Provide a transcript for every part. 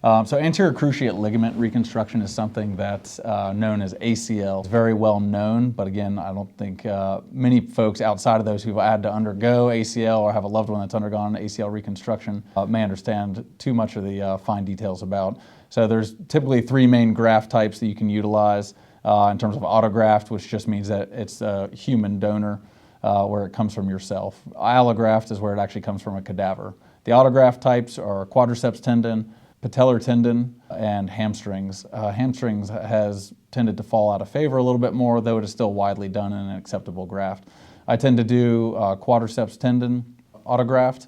So anterior cruciate ligament reconstruction is something that's known as ACL. It's very well known, but again, I don't think many folks outside of those who've had to undergo ACL or have a loved one that's undergone ACL reconstruction may understand too much of the fine details about. So there's typically three main graft types that you can utilize in terms of autograft, which just means that it's a human donor where it comes from yourself. Allograft is where it actually comes from a cadaver. The autograft types are quadriceps tendon, patellar tendon, and hamstrings. Hamstrings has tended to fall out of favor a little bit more, though it is still widely done in an acceptable graft. I tend to do quadriceps tendon autograft,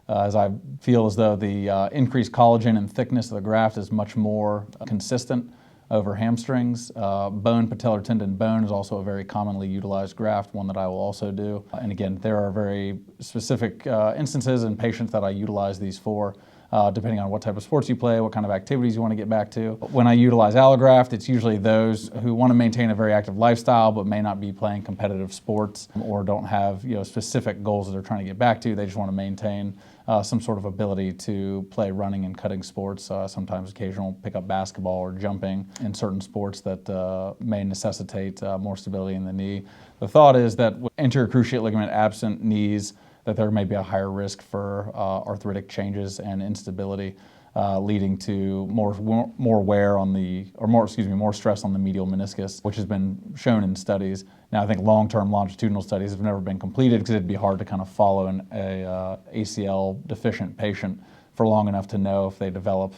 as I feel as though the increased collagen and thickness of the graft is much more consistent over hamstrings. Bone-patellar tendon bone is also a very commonly utilized graft, one that I will also do. And again, there are very specific instances and patients that I utilize these for, depending on what type of sports you play, what kind of activities you want to get back to. When I utilize allograft, it's usually those who want to maintain a very active lifestyle but may not be playing competitive sports or don't have specific goals that they're trying to get back to. They just want to maintain some sort of ability to play running and cutting sports, sometimes occasional pickup basketball or jumping in certain sports that may necessitate more stability in the knee. The thought is that with anterior cruciate ligament absent knees, that there may be a higher risk for arthritic changes and instability, leading to more wear on the, or more stress on the medial meniscus, which has been shown in studies. Now, I think long-term longitudinal studies have never been completed because it'd be hard to kind of follow an ACL deficient patient for long enough to know if they develop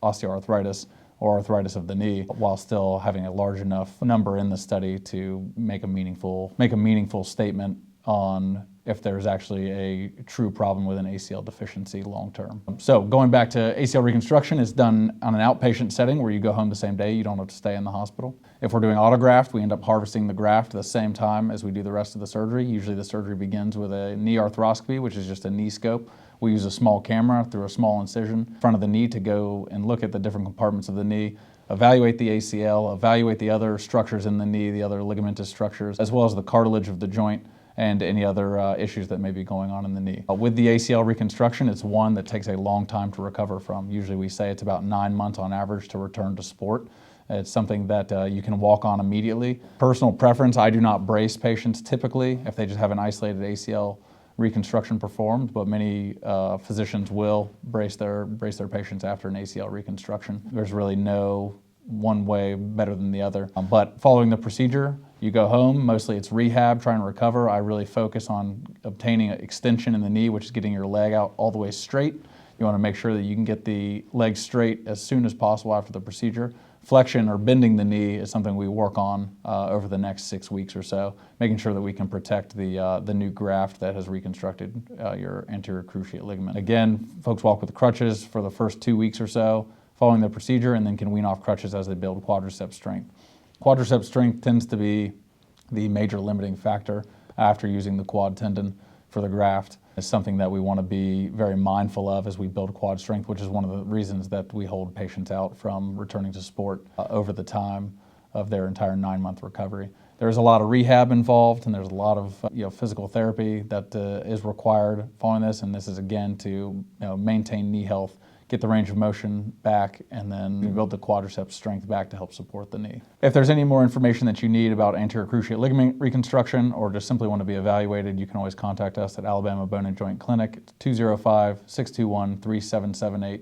osteoarthritis or arthritis of the knee, while still having a large enough number in the study to make a meaningful statement on if there's actually a true problem with an ACL deficiency long-term. So going back to ACL reconstruction, it's done on an outpatient setting where you go home the same day, you don't have to stay in the hospital. If we're doing autograft, we end up harvesting the graft at the same time as we do the rest of the surgery. Usually the surgery begins with a knee arthroscopy, which is just a knee scope. We use a small camera through a small incision in front of the knee to go and look at the different compartments of the knee, evaluate the ACL, evaluate the other structures in the knee, the other ligamentous structures, as well as the cartilage of the joint, and any other issues that may be going on in the knee. With the ACL reconstruction, it's one that takes a long time to recover from. Usually we say it's about 9 months on average to return to sport. It's something that you can walk on immediately. Personal preference, I do not brace patients typically if they just have an isolated ACL reconstruction performed, but many physicians will brace their patients after an ACL reconstruction. There's really no one way better than the other. But following the procedure, you go home. Mostly it's rehab, trying to recover. I really focus on obtaining an extension in the knee, which is getting your leg out all the way straight. You want to make sure that you can get the leg straight as soon as possible after the procedure. Flexion or bending the knee is something we work on over the next 6 weeks or so, making sure that we can protect the new graft that has reconstructed your anterior cruciate ligament. Again, folks walk with crutches for the first 2 weeks or so following the procedure, and then can wean off crutches as they build quadriceps strength. Quadriceps strength tends to be the major limiting factor after using the quad tendon for the graft. It's something that we want to be very mindful of as we build quad strength, which is one of the reasons that we hold patients out from returning to sport over the time of their entire 9-month recovery. There's a lot of rehab involved, and there's a lot of physical therapy that is required following this, and this is again to maintain knee health, get the range of motion back, and then build the quadriceps strength back to help support the knee. If there's any more information that you need about anterior cruciate ligament reconstruction or just simply want to be evaluated, you can always contact us at Alabama Bone and Joint Clinic. It's 205-621-3778.